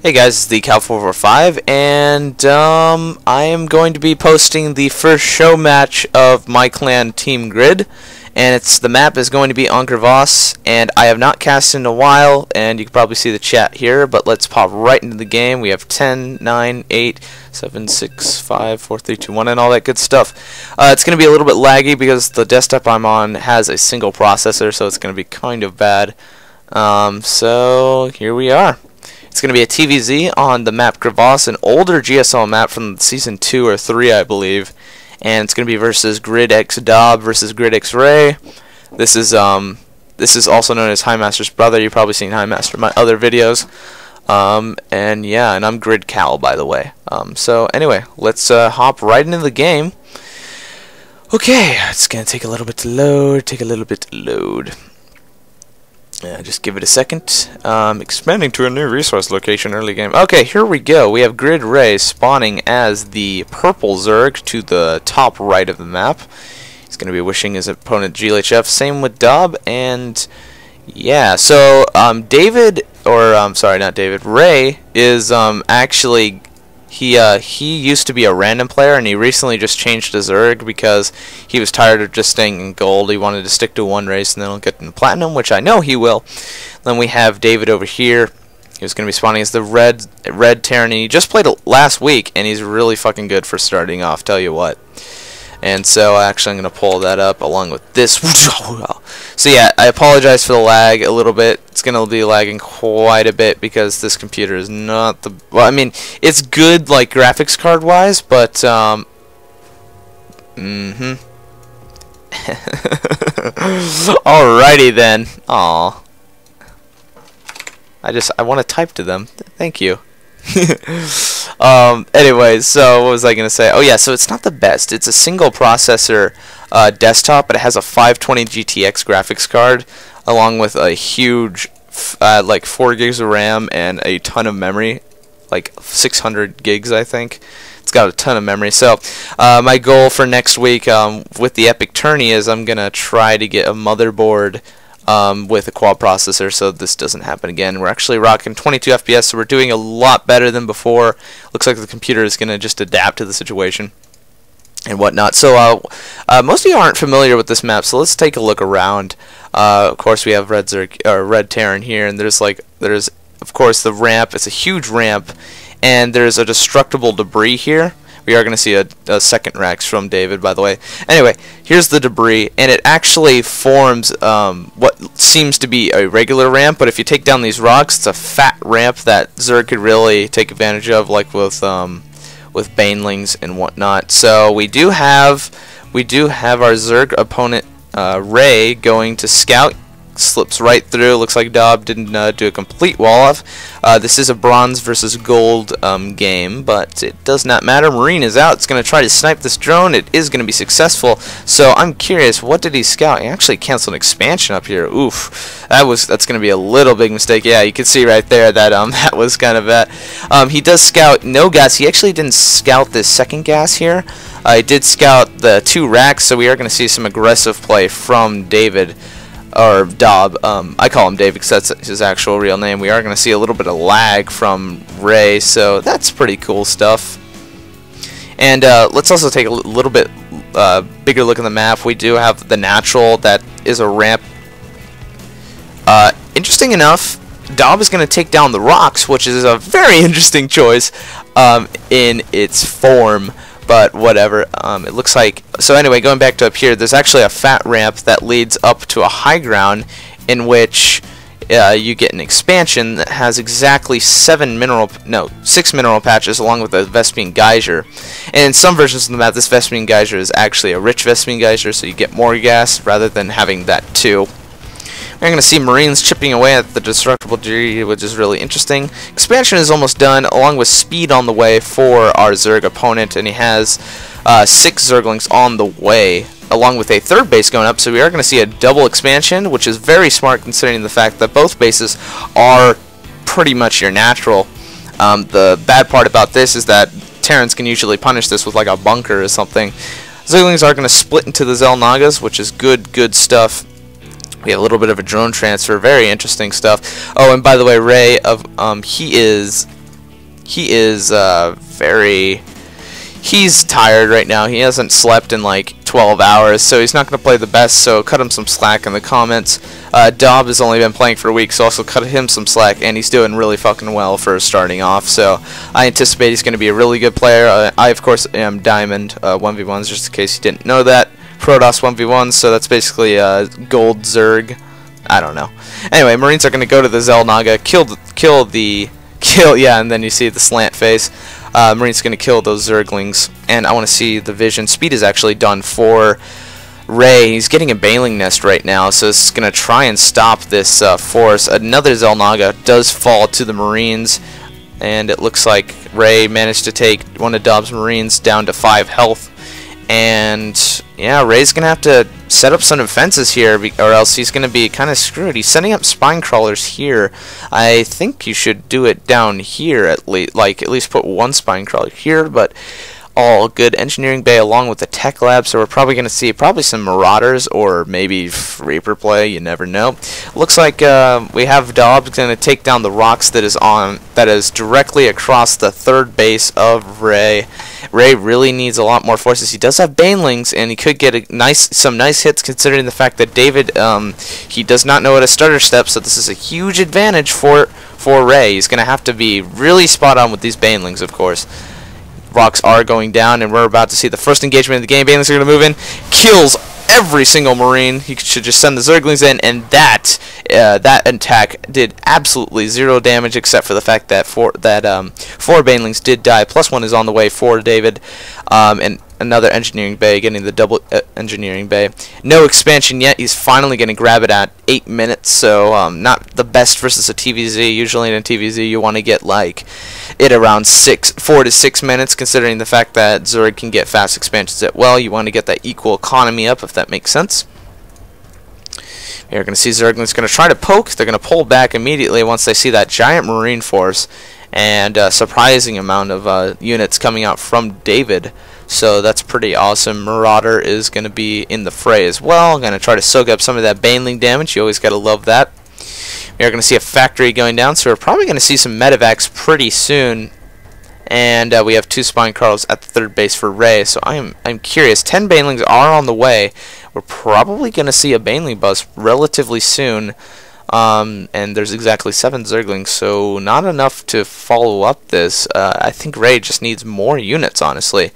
Hey guys, it's the Cal445, and I am going to be posting the first show match of my clan Team GriD, and the map is going to be on GriD, and I have not cast in a while, and you can probably see the chat here, but let's pop right into the game. We have 10, 9, 8, 7, 6, 5, 4, 3, 2, 1, and all that good stuff. It's going to be a little bit laggy because the desktop I'm on has a single processor, so it's going to be kind of bad. So here we are. It's going to be a TvZ on the map GriD, an older GSL map from season 2 or 3, I believe. And it's going to be versus GriD x DOB versus GriD x Ray. This is also known as High Master's brother. You've probably seen High Master in my other videos. And yeah, and I'm GriD Cal, by the way. So anyway, let's hop right into the game. Okay, it's going to take a little bit to load. Just give it a second. Expanding to a new resource location early game. Okay, here we go. We have GriD Ray spawning as the purple Zerg to the top right of the map. He's going to be wishing his opponent GLHF. Same with DOB, and yeah. So David, or sorry, not David. Ray is actually he used to be a random player, and he recently just changed to Zerg because he was tired of just staying in gold. He wanted to stick to one race, and then he'll get into platinum, which I know he will. Then we have David over here. He was going to be spawning as the red Terran, and he just played it last week, and he's really fucking good for starting off, tell you what. And so actually I'm going to pull that up along with this. So yeah, I apologize for the lag a little bit. It's going to be lagging quite a bit because this computer is not the... Well, I mean, it's good like graphics card wise, but Alrighty then. Aw. I want to type to them. Thank you. Anyway, so what was I going to say? Oh yeah, so it's not the best. It's a single processor desktop, but it has a 520 GTX graphics card along with a huge like 4 gigs of RAM and a ton of memory, like 600 gigs I think. It's got a ton of memory. So my goal for next week with the Epic Tourney is I'm going to try to get a motherboard with a quad processor, so this doesn't happen again. We're actually rocking 22 FPS, so we're doing a lot better than before. Looks like the computer is going to just adapt to the situation and whatnot. So most of you aren't familiar with this map, so let's take a look around. Of course, we have red Terran here, and there's of course the ramp. It's a huge ramp, and there's a destructible debris here. We are going to see a second Rex from David, by the way. Anyway, here's the debris, and it actually forms what seems to be a regular ramp, but if you take down these rocks, it's a fat ramp that Zerg could really take advantage of, like with banelings and whatnot. So we do have our Zerg opponent Ray going to scout. Slips right through. Looks like DOB didn't do a complete wall off. This is a bronze versus gold game, but it does not matter. Marine is out. It's going to try to snipe this drone. It is going to be successful. So I'm curious, what did he scout? He actually canceled an expansion up here. Oof, that's going to be a little big mistake. Yeah, you can see right there that that was kind of bad. He does scout no gas. He actually didn't scout this second gas here. He did scout the 2 racks, so we are going to see some aggressive play from David. Or DOB, I call him David because that's his actual real name. We are going to see a little bit of lag from Ray, so that's pretty cool stuff. And let's also take a little bit bigger look at the map. We do have the natural that is a ramp. Interesting enough, DOB is going to take down the rocks, which is a very interesting choice in its form. But whatever, it looks like... So anyway, going back to up here, there's actually a fat ramp that leads up to a high ground in which you get an expansion that has exactly 6 mineral patches along with a Vespian Geyser. And in some versions of the map, this Vespian Geyser is actually a rich Vespian Geyser, so you get more gas rather than having that too. We're going to see Marines chipping away at the destructible debris, which is really interesting. Expansion is almost done, along with speed on the way for our Zerg opponent, and he has 6 Zerglings on the way, along with a 3rd base going up, so we are going to see a double expansion, which is very smart considering the fact that both bases are pretty much your natural. The bad part about this is that Terrans can usually punish this with like a bunker or something. Zerglings are going to split into the Zelnagas, which is good stuff. We have a little bit of a drone transfer, very interesting stuff. Oh, and by the way, Ray, he is he is he's tired right now. He hasn't slept in like 12 hours, so he's not going to play the best, so cut him some slack in the comments. DOB has only been playing for a week, so also cut him some slack, and he's doing really fucking well for starting off, so I anticipate he's going to be a really good player. I, of course, am Diamond 1v1s, just in case you didn't know that. Protoss 1v1s, so that's basically Gold Zerg. I don't know. Anyway, Marines are going to go to the Xel'Naga, yeah, and then you see the slant face. Marine's going to kill those Zerglings, and I want to see the vision. Speed is actually done for Ray. He's getting a Baneling Nest right now, so it's going to try and stop this force. Another Xel'Naga does fall to the Marines, and it looks like Ray managed to take one of DOB's Marines down to 5 health. And yeah, Ray's going to have to set up some defenses here, or else he's going to be kind of screwed. He's setting up spine crawlers here. I think you should do it down here at least, like at least put one spine crawler here, but all good engineering bay along with the tech lab, so we're probably going to see some Marauders or maybe Reaper play, you never know. Looks like we have DOB going to take down the rocks that is directly across the third base of Ray. Ray really needs a lot more forces. He does have Banelings, and he could get some nice hits considering the fact that David he does not know how to stutter step, so this is a huge advantage for Ray. He's going to have to be really spot on with these Banelings, of course. Rocks are going down, and we're about to see the first engagement of the game. Banelings are going to move in, kills every single Marine. He should just send the Zerglings in, and that attack did absolutely 0 damage, except for the fact that four Banelings did die. +1 is on the way for David, and another engineering bay, getting the double engineering bay. No expansion yet. He's finally going to grab it at 8 minutes, so not the best versus a TvZ. Usually in a TvZ you want to get like it around 4 to 6 minutes, considering the fact that Zerg can get fast expansions as well. You want to get that equal economy up, if that makes sense. You're going to see Zergling's going to try to poke. They're going to pull back immediately once they see that giant Marine force, and a surprising amount of units coming out from David. So that's pretty awesome. Marauder is going to be in the fray as well. Going to try to soak up some of that Baneling damage. You always got to love that. We're going to see a factory going down, so we're probably going to see some medevacs pretty soon. And we have 2 spine crawlers at the third base for Ray. So I'm curious. 10 Banelings are on the way. We're probably going to see a Baneling bus relatively soon. And there's exactly 7 Zerglings, so not enough to follow up this. I think Ray just needs more units, honestly.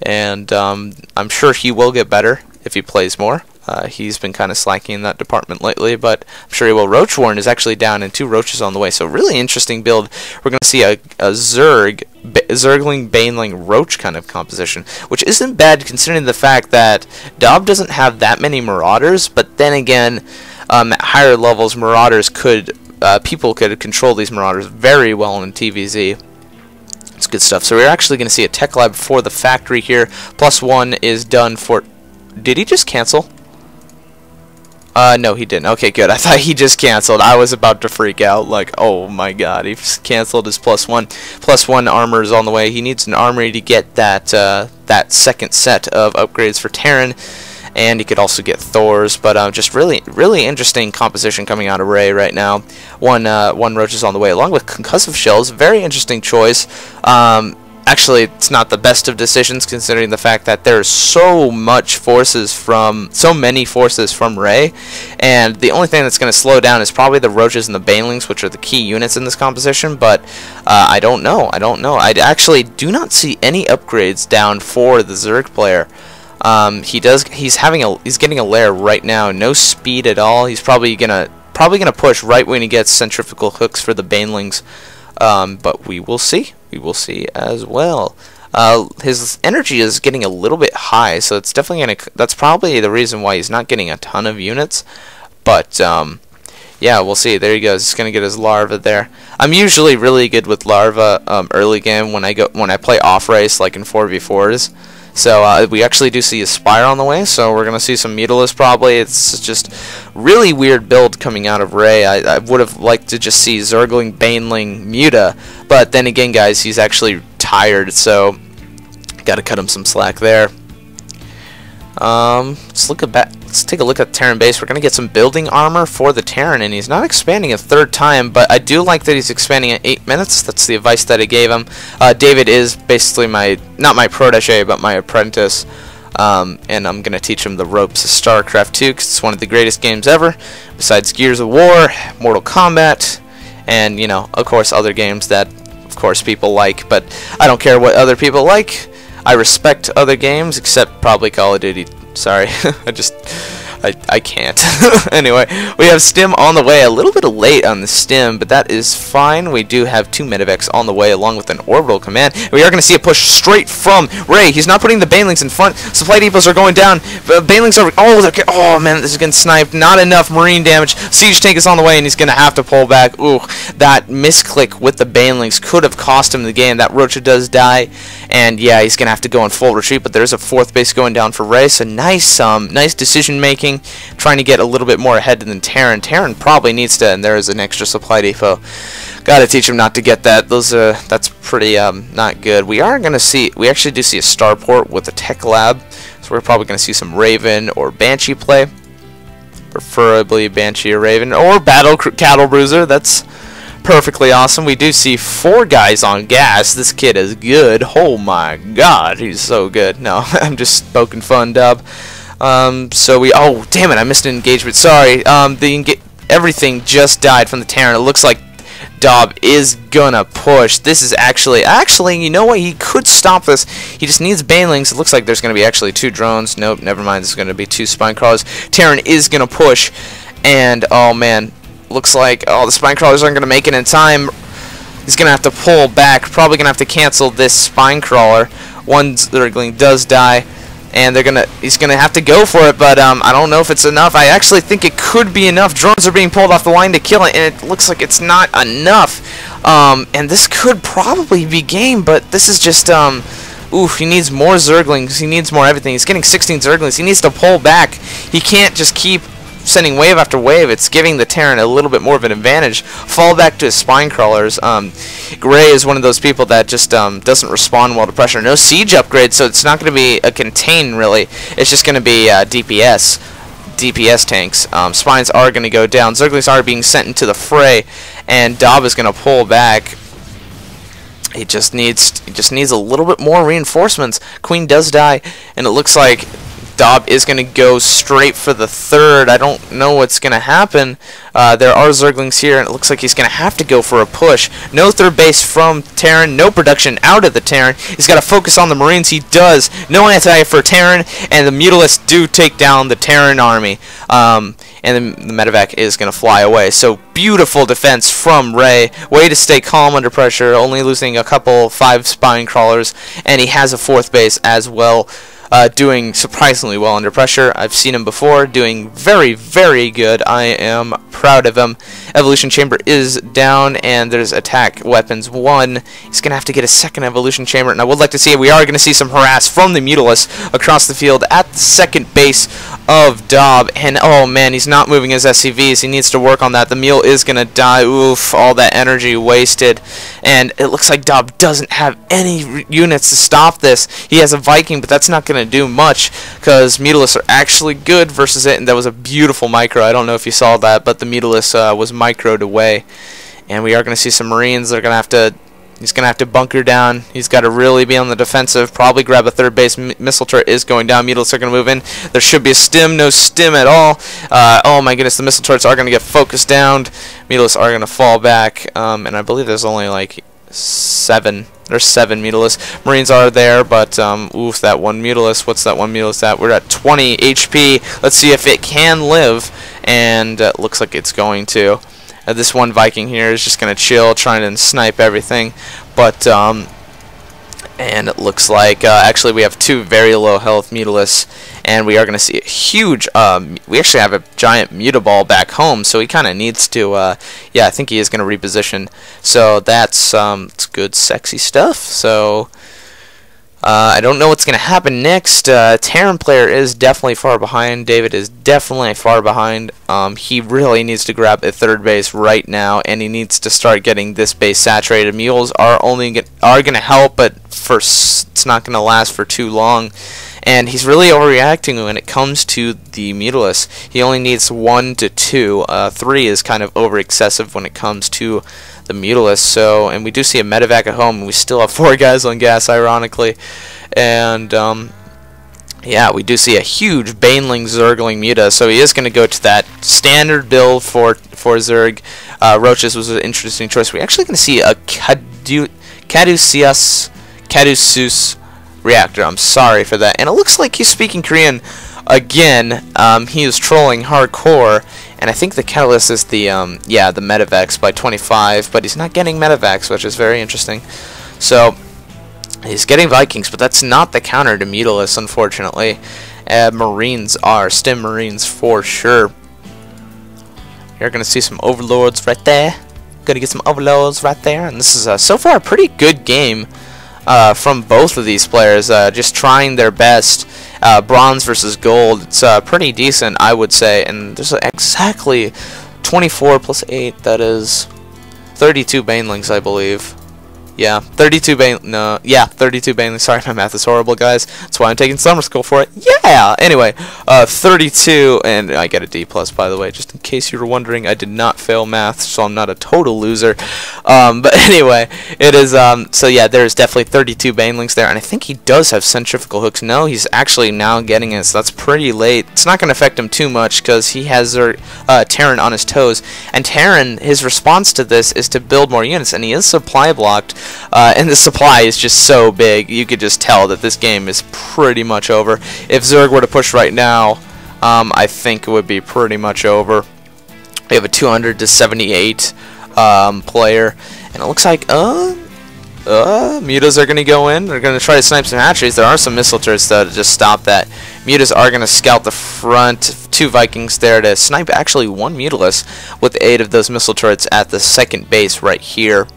And I'm sure he will get better if he plays more. He's been kind of slacking in that department lately, but I'm sure he will. Roach Warren is actually down, and 2 Roaches on the way. So really interesting build. We're going to see a Zergling, Baneling, Roach kind of composition, which isn't bad considering the fact that DOB doesn't have that many Marauders, but then again, at higher levels, Marauders people could control these Marauders very well in TvZ. It's good stuff. So we're actually going to see a tech lab for the factory here. +1 is done for... Did he just cancel? No, he didn't. Okay, good. I thought he just canceled. I was about to freak out. Like, oh my god, he canceled his +1. +1 armor is on the way. He needs an armory to get that second set of upgrades for Terran. And he could also get Thor's, but just really interesting composition coming out of Ray right now. One Roach is on the way, along with concussive shells. Very interesting choice. Actually, it's not the best of decisions considering the fact that there's so many forces from Ray, and the only thing that's going to slow down is probably the Roaches and the Banelings, which are the key units in this composition. But I don't know. I actually do not see any upgrades down for the Zerg player. He's getting a lair right now. No speed at all. He's probably gonna push right when he gets centrifugal hooks for the Banelings. But we will see. We will see as well. His energy is getting a little bit high, so it's definitely that's probably the reason why he's not getting a ton of units. But yeah, we'll see. There he goes. He's gonna get his larva there. I'm usually really good with larva early game when I play off race, like in 4v4s. So we actually do see a Spire on the way, so we're going to see some Mutalisk probably. It's just really weird build coming out of Ray. I would have liked to just see Zergling, Baneling, Muta, but then again, guys, he's actually tired, so got to cut him some slack there. Let's look let's take a look at Terran base. We're going to get some building armor for the Terran, and he's not expanding a third time, but I do like that he's expanding at 8 minutes. That's the advice that I gave him. David is basically not my protege, but my apprentice, and I'm going to teach him the ropes of StarCraft 2, because it's one of the greatest games ever, besides Gears of War, Mortal Kombat, and, you know, of course, other games that, of course, people like, but I don't care what other people like. I respect other games, except probably Call of Duty. Sorry, I can't. Anyway, we have Stim on the way, a little bit late on the Stim, but that is fine. We do have 2 Medivacs on the way, along with an orbital command. We are going to see a push straight from Ray. He's not putting the Banelings in front. Supply depots are going down. Banelings are... Oh, man, this is getting sniped. Not enough Marine damage. Siege tank is on the way, and he's going to have to pull back. Ooh, that misclick with the Banelings could have cost him the game. That Rocha does die, and yeah, he's going to have to go in full retreat, but there's a 4th base going down for Ray, so nice decision-making, trying to get a little bit more ahead than Terran. Terran probably needs to, and there is an extra supply depot. Got to teach him not to get that. That's pretty not good. We actually do see a starport with a tech lab, so we're probably going to see some Raven or Banshee play, preferably Banshee or Raven, or Cattle Bruiser. That's perfectly awesome. We do see 4 guys on gas. This kid is good. Oh my god, he's so good. No, I'm just poking fun, Dub. Oh, damn it, I missed an engagement. Sorry. Everything just died from the Terran. It looks like Dob is gonna push. This is actually, you know what? He could stop this. He just needs Banelings. It looks like there's gonna be actually 2 drones. Nope, never mind. There's gonna be 2 spine crawlers. Terran is gonna push, and oh man, looks like the spine crawlers aren't gonna make it in time. He's gonna have to pull back. Probably gonna have to cancel this spine crawler. One Zergling does die, and he's gonna have to go for it, but I don't know if it's enough. I actually think it could be enough. Drones are being pulled off the line to kill it, and it looks like it's not enough. And this could probably be game, but this is just he needs more Zerglings. He needs more everything. He's getting 16 Zerglings. He needs to pull back. He can't just keep sending wave after wave. It's giving the Terran a little bit more of an advantage. Fall back to his spine crawlers. Gray is one of those people that just doesn't respond well to pressure. No siege upgrade, so it's not going to be a contain really. It's just going to be DPS tanks. Spines are going to go down. Zerglings are being sent into the fray, and Dob is going to pull back. He just needs a little bit more reinforcements. Queen does die, and it looks like Dob is going to go straight for the 3rd. I don't know what's going to happen. There are Zerglings here, and it looks like he's going to have to go for a push. No 3rd base from Terran. No production out of the Terran. He's got to focus on the Marines. He does. No anti for Terran, and the Mutalisks do take down the Terran army. And then the Medivac is going to fly away. So beautiful defense from Ray. Way to stay calm under pressure, only losing a couple 5 spine crawlers, and he has a 4th base as well. Doing surprisingly well under pressure. I've seen him before, doing very, very good. I am proud of him. Evolution Chamber is down, and there's attack weapons 1. He's going to have to get a 2nd Evolution Chamber, and I would like to see it. We are going to see some harass from the Mutalisks across the field at the 2nd base of Dob, and oh man, he's not moving his SCVs. He needs to work on that. The mule is going to die. Oof, all that energy wasted, and it looks like Dob doesn't have any units to stop this. He has a Viking, but that's not going to do much, because Mutalisks are actually good versus it, and that was a beautiful micro. I don't know if you saw that, but the Mutalisks was microed away, and we are going to see some Marines. They're going to have to... He's going to have to bunker down. He's got to really be on the defensive. Probably grab a 3rd base. Missile turret is going down. Mutalisks are going to move in. There should be a stim. No stim at all. Oh my goodness. The missile turrets are going to get focused down. Mutalisks are going to fall back. And I believe there's only like 7. There's 7 Mutalisks. Marines are there, but oof, that one Mutalisk. What's that one Mutalisk at? We're at 20 HP. Let's see if it can live. And it looks like it's going to. This one Viking here is just going to chill, trying to snipe everything. But, and it looks like, actually we have 2 very low health Mutalisks, and we are going to see a huge, we actually have a giant Mutaball back home, so he kind of needs to, yeah, I think he is going to reposition. So that's, it's good, sexy stuff. So, I don't know what's going to happen next. Terran player is definitely far behind. David is definitely far behind. He really needs to grab a 3rd base right now, and he needs to start getting this base saturated. Mules are going to help, but it's not going to last for too long. and he's really overreacting when it comes to the Mutalisk. He only needs 1 to 2. 3 is kind of over excessive when it comes to the Mutalisk. So, and we do see a medevac at home, and we still have 4 guys on gas, ironically. And yeah, we do see a huge Baneling Zergling Muta, so he is going to go to that standard build for Zerg. Roaches was an interesting choice. We're actually going to see a Caduceus reactor. I'm sorry for that. And it looks like he's speaking Korean again. He is trolling hardcore, and I think the catalyst is the yeah, the medevacs by 25, but he's not getting medevacs, which is very interesting. So he's getting Vikings, but that's not the counter to Mutalisk, unfortunately. Marines are Stim Marines for sure. You're gonna see some Overlords right there. Gonna get some Overlords right there, and this is so far a pretty good game from both of these players. Just trying their best. Bronze versus gold. It's pretty decent, I would say. And there's exactly 24 plus 8. That is 32 Banelings, I believe. Yeah, 32 Banelings. Sorry, my math is horrible, guys. That's why I'm taking summer school for it. Yeah! Anyway, 32, and I get a D+, by the way, just in case you were wondering. I did not fail math, so I'm not a total loser. But anyway, it is, so yeah, there's definitely 32 Banelings there, and I think he does have centrifugal hooks. No, he's actually now getting it, so that's pretty late. It's not going to affect him too much, because he has Terran on his toes, and Terran, his response to this is to build more units, and he is supply blocked. And the supply is just so big, you could just tell that this game is pretty much over. If Zerg were to push right now, I think it would be pretty much over. We have a 200 to 78 player, and it looks like Mutas are going to go in. They're going to try to snipe some hatcheries. There are some missile turrets though to just stop that. Mutas are going to scout the front. 2 Vikings there to snipe actually 1 Mutalisk with 8 of those missile turrets at the second base right here.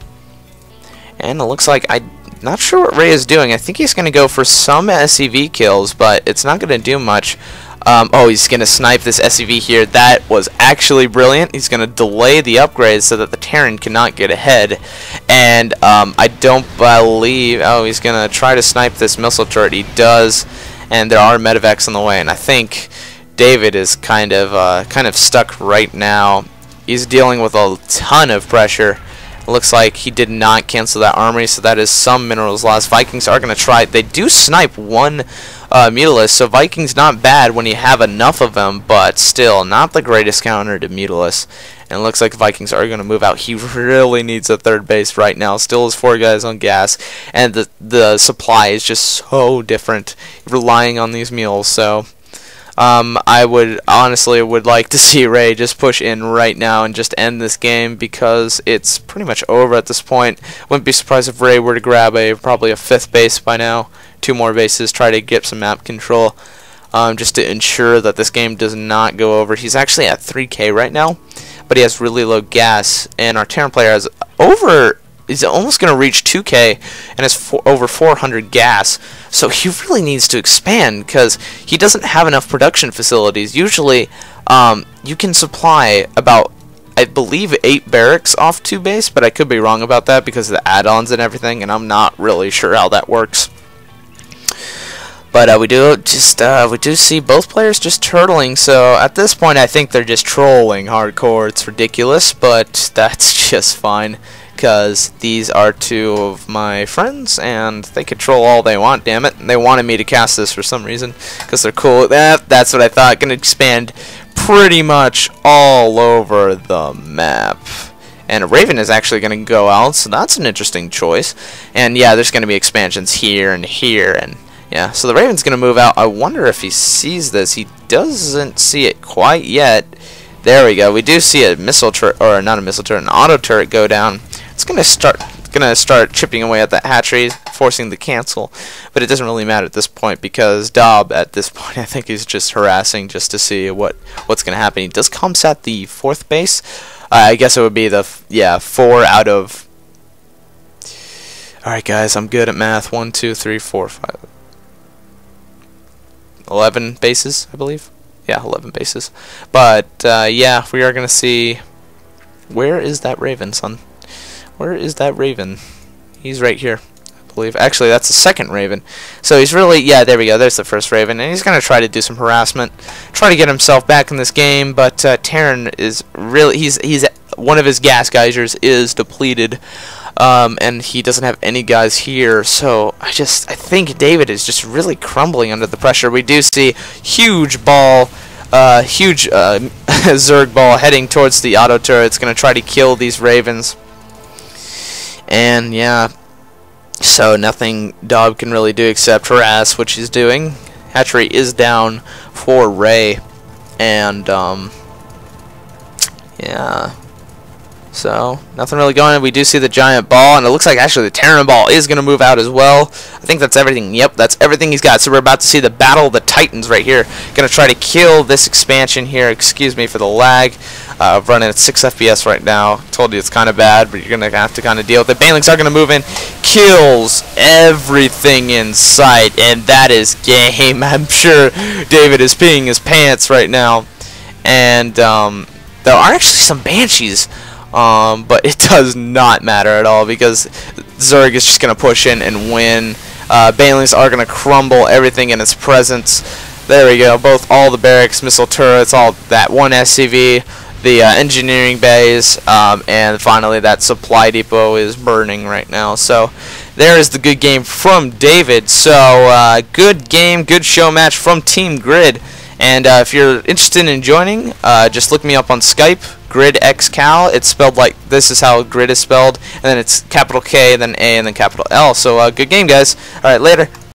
And it looks like, I'm not sure what Ray is doing. I think he's going to go for some SCV kills, but it's not going to do much. Oh, he's going to snipe this SCV here. That was actually brilliant. He's going to delay the upgrades so that the Terran cannot get ahead. And I don't believe... Oh, he's going to try to snipe this missile turret. He does, and there are medevacs on the way. And I think David is kind of stuck right now. He's dealing with a ton of pressure. Looks like he did not cancel that armory, so that is some minerals lost. Vikings are going to try. They do snipe 1 Mutalisk, so Vikings not bad when you have enough of them, but still not the greatest counter to Mutalisk. And it looks like Vikings are going to move out. He really needs a third base right now. Still has 4 guys on gas, and the supply is just so different, relying on these mules. So I would honestly like to see Ray just push in right now and just end this game, because it's pretty much over at this point. Wouldn't be surprised if Ray were to grab probably a 5th base by now. 2 more bases, try to get some map control, just to ensure that this game does not go over. He's actually at 3K right now, but he has really low gas, and our Terran player has he's almost going to reach 2K and has over 400 gas. So he really needs to expand, because he doesn't have enough production facilities. Usually, you can supply about, I believe, 8 barracks off 2 base, but I could be wrong about that because of the add-ons and everything, and I'm not really sure how that works. But we do see both players just turtling. So at this point, I think they're just trolling hardcore. It's ridiculous, but that's just fine, because these are 2 of my friends, and they control all they want, damn it. They wanted me to cast this for some reason, because they're cool. That's what I thought. Gonna expand pretty much all over the map. And a Raven is actually gonna go out, so that's an interesting choice. And yeah, there's gonna be expansions here and here, and yeah, so the Raven's gonna move out. I wonder if he sees this. He doesn't see it quite yet. There we go. We do see a missile turret, or not a missile turret, an auto turret go down. It's gonna start chipping away at that hatchery, forcing the cancel, but it doesn't really matter at this point, because DOB at this point, I think he's just harassing just to see what's gonna happen. He does comsat the 4th base. I guess it would be the 4 out of. All right, guys, I'm good at math. 1, 2, 3, 4, 5, 11 bases, I believe. Yeah, 11 bases. But yeah, we are gonna see. Where is that Raven, son? Where is that Raven? He's right here. believe. Actually, that's the second Raven. So he's really, yeah, there we go. There's the first Raven, and he's gonna try to do some harassment, try to get himself back in this game. But Terran is really, he's one of his gas geysers is depleted, and he doesn't have any guys here. So I think David is just really crumbling under the pressure. We do see huge ball. Huge Zerg ball heading towards the auto turret. It's gonna try to kill these Ravens, and yeah, so nothing DOB can really do except harass, which he's doing. Hatchery is down for Ray, and yeah, so nothing really going on. We do see the giant ball, and it looks like actually the Terran ball is going to move out as well. I think that's everything. Yep, that's everything he's got. So we're about to see the Battle of the Titans right here. Going to try to kill this expansion here. Excuse me for the lag. Running at 6 FPS right now. Told you it's kind of bad, but you're going to have to kind of deal with it. Banelings are going to move in. Kills everything in sight, and that is game. I'm sure David is peeing his pants right now. And there are actually some Banshees. But it does not matter at all because Zerg is just going to push in and win. Banelings are going to crumble everything in its presence. There we go. All the barracks, missile turrets, all that one SCV, the engineering bays, and finally that supply depot is burning right now. So there is the good game from David. So good game, good show match from Team GriD. And if you're interested in joining, just look me up on Skype, GridXCal. It's spelled like this is how GriD is spelled, and then it's capital K, then A, and then capital L. So good game, guys. All right, later.